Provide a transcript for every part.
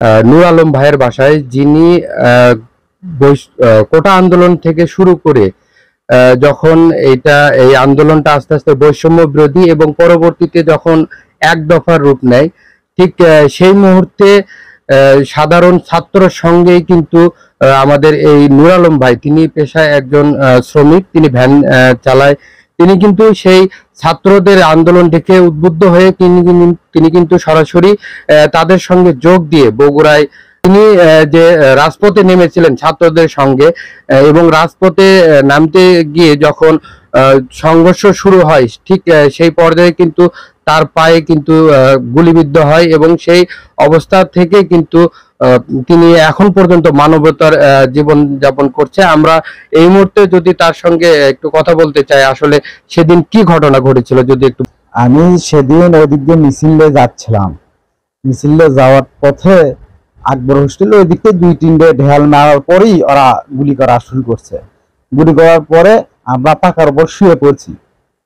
নূর আলম ভাইয়ের বাসায়, যিনি কোটা আন্দোলন থেকে শুরু করে যখন এই আন্দোলনটা আস্তে আস্তে বৈষম্য বিরোধী এবং পরবর্তীতে যখন এক দফার রূপ নেয়, ঠিক সেই মুহূর্তে সাধারণ ছাত্রের সঙ্গেই কিন্তু আমাদের এই নূর আলম ভাই, তিনি পেশায় একজন শ্রমিক, তিনি ভ্যান চালায়। তিনি কিন্তু সেই ছাত্রদের আন্দোলন দেখে উদ্বুদ্ধ হয়ে তিনি কিন্তু সরাসরি তাদের সঙ্গে যোগ দিয়ে বগুড়ায় তিনি যে রাজপথে নেমেছিলেন ছাত্রদের সঙ্গে, এবং রাজপথে নামতে গিয়ে যখন সংঘর্ষ শুরু হয়, ঠিক সেই পর্যায়ে কিন্তু তার পায়ে কিন্তু গুলিবিদ্ধ হয়, এবং সেই অবস্থা থেকে কিন্তু তিনি এখন পর্যন্ত মানবতার জীবন যাপন করছে। আমরা এই মুহূর্তে যদি তার সঙ্গে একটু কথা বলতে চাই, আসলে সেদিন কি ঘটনা ঘটেছিল যদি একটু। আমি সেদিন ওদিক দিয়ে মিছিলে যাচ্ছিলাম। মিছিলে যাওয়ার পথে আকবর হোস্টেল ওই দিকে 2-3টে ঢেল মারার পরেই ওরা গুলি করা শুরু করছে। গুলি করার পরে আমরা পাকার উপর শুয়ে পড়ছি।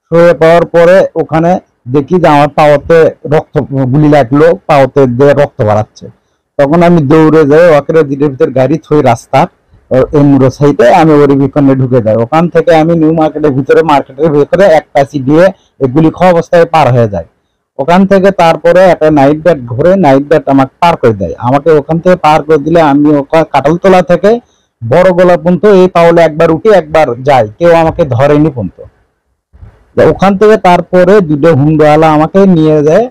শুয়ে পড়ার পরে ওখানে দেখি যে আমার পাওয়াতে রক্ত, গুলি লাগলো, পাওয়াতে দিয়ে রক্ত বাড়াচ্ছে। তখন আমি দৌড়ে যাই, ওয়াকের ভিতর গাড়ি থই রাস্তার এমুরো সাইডে, আমি ওর বিকনে ঢুকে যাই। ওখান থেকে আমি নিউ মার্কেটের ভিতরে এক পাশি দিয়ে এগুলি খাওয়া অবস্থায় পার হয়ে যায়। ওখান থেকে তারপরে একটা নাইট গার্ড ঘুরে নাইট গার্ড আমাকে পার করে দেয়। আমাকে ওখান থেকে পার করে দিলে আমি কাটালতলা থেকে বড় গোলা পর্যন্ত এই পাওলে একবার উঠে একবার যাই, কেউ আমাকে ধরেনি পর্যন্ত। ওখান থেকে তারপরে দুটো হুন্ডাওয়ালা আমাকে নিয়ে যায়,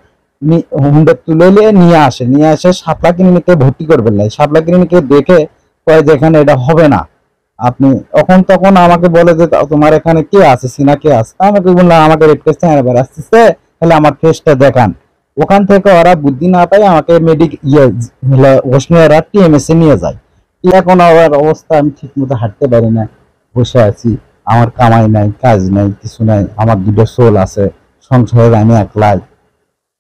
হুন্ডা তুলে নিয়ে আসে শাপলা ক্লিনিকে ভর্তি করবেন। শাপলা ক্লিনিকে দেখে কয় যে এখানে এটা হবে না আপনি। তখন আমাকে বলে যে তোমার এখানে কে আছে, সিনা কে আছে? আমাকে বললাম আমাকে রেড পেস্ট আসতেছে, তাহলে আমার ফেসটা দেখান। ওখান থেকে ওরা বুদ্ধি না পাই আমাকে টিএমএসে নিয়ে যায়। এখন আমার অবস্থা, আমি ঠিক মতো হাঁটতে পারি না, বসে আছি। আমার কামাই নাই, কাজ নাই, কিছু নাই। আমার দুটো সোল আছে, সংসারে আমি একলাই,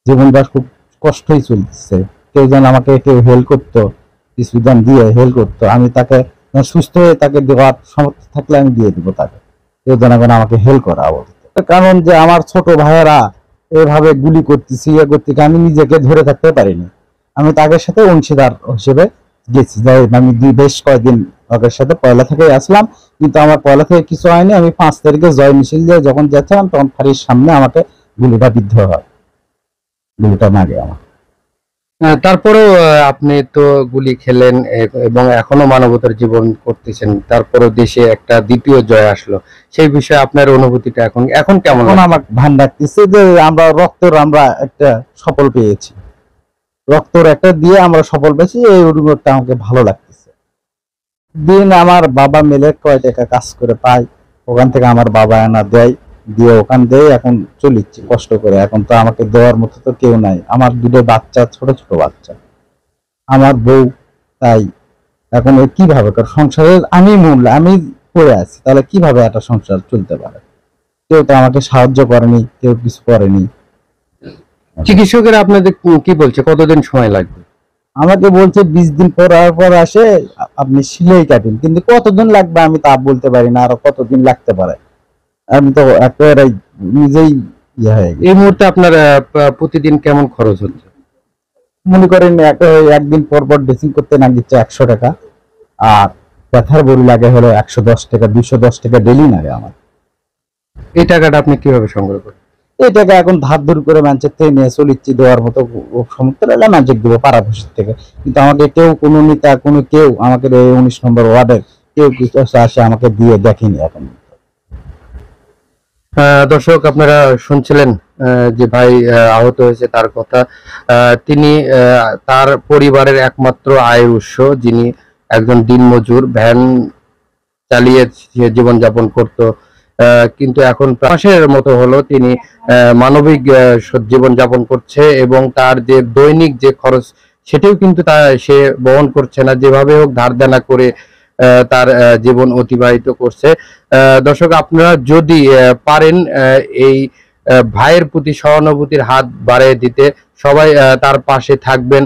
জীবনটা খুব কষ্টই চলতেছে। কেউ যেন আমাকে কেউ হেল্প করতো, কিছু জন দিয়ে হেল্প করতো, আমি তাকে সুস্থ হয়ে তাকে দেওয়ার সামর্থ্য থাকলে আমি দিয়ে দিব তাকে। কেউ যেন আমাকে হেল্প করা আপাতত। কারণ যে আমার ছোট ভাইয়েরা এভাবে গুলি করতেছি, ইয়ে করতেছি, আমি নিজেকে ধরে থাকতে পারিনি। আমি তাদের সাথে অংশীদার হিসেবে গেছি। আমি বেশ কয়েকদিন তাদের সাথে পয়লা থেকে আসলাম, কিন্তু আমার পয়লা থেকে কিছু হয়নি। আমি 5 তারিখে জয় মিছিল দিয়ে যখন যাচ্ছিলাম, তখন ফাঁড়ির সামনে আমাকে গুলিটা বিদ্ধ হয়, গুলিটা মারে আমার। তারপরেও আপনি তো গুলি খেলেন এবং এখনো মানবতার জীবন করতেছেন, তারপরেও দেশে একটা দ্বিতীয় জয় আসলো, সেই বিষয়ে আপনার অনুভূতিটা এখন এখন কেমন? আমার ভান লাগতেছে যে আমরা একটা সফল পেয়েছি, রক্তর একটা দিয়ে আমরা সফল পেয়েছি, এই অনুভবটা আমাকে ভালো লাগতেছে। দিন আমার বাবা মিলে কয় টাকা কাজ করে পাই, ওখান থেকে আমার বাবা আনা দেয়, দিয়ে ওখান দিয়ে এখন চলিচ্ছি কষ্ট করে। এখন তো আমাকে দেওয়ার মতো তো কেউ নাই। আমার দুটো বাচ্চা, ছোট ছোট বাচ্চা, আমার বউ। তাই এখন কিভাবে সংসারে আমি পড়ে আছি, তাহলে কিভাবে একটা সংসার চলতে পারে? কেউ তো আমাকে সাহায্য করেনি, কেউ কিছু করেনি। চিকিৎসকেরা আপনাদের কি বলছে, কতদিন সময় লাগবে? আমাকে বলছে 20 দিন পর আসে আপনি সিলাই কাটেন, কিন্তু কতদিন লাগবে আমি তা বলতে পারি না, আরো কতদিন লাগতে পারে। আমি তো একেবারে নিজেই এই মুহূর্তে আপনার প্রতিদিন কেমন খরচ হচ্ছে? মনে করেন একদিন পর ড্রেসিং করতে না দিচ্ছে 100 টাকা, আর ব্যথার বড়ি লাগে হলো 110 টাকা, 210 টাকা ডেলি লাগে আমার। এই টাকাটা আপনি কিভাবে সংগ্রহ করেন? এই টাকা এখন ধার ধর করে ম্যানচের থেকে নিয়ে চলিচ্ছি, দেওয়ার মতো সমর্থ লাগলে ম্যানচেক দেবো পাড়া বসে থেকে। কিন্তু আমাকে কেউ, কোনো নেতা, কোনো কেউ আমাকে 19 নম্বর ওয়ার্ডের কেউ কিছু আসে আমাকে দিয়ে দেখেনি এখন। দর্শক, আপনারা শুনছিলেন যে ভাই আহত হয়েছে তার কথা। তিনি তার পরিবারের একমাত্র আয়ের উৎস, যিনি একজন দিনমজুর, ভ্যান চালিয়ে জীবনযাপন করত, কিন্তু এখন মাসের মতো হলো তিনি মানবিক জীবন যাপন করছে, এবং তার যে দৈনিক যে খরচ সেটাও কিন্তু সে বহন করছে না, যেভাবে হোক ধার দেনা করে তার জীবন অতিবাহিত করছে। দর্শক, আপনারা যদি পারেন এই ভাইয়ের প্রতি সহানুভূতির হাত বাড়িয়ে দিতে, সবাই তার পাশে থাকবেন।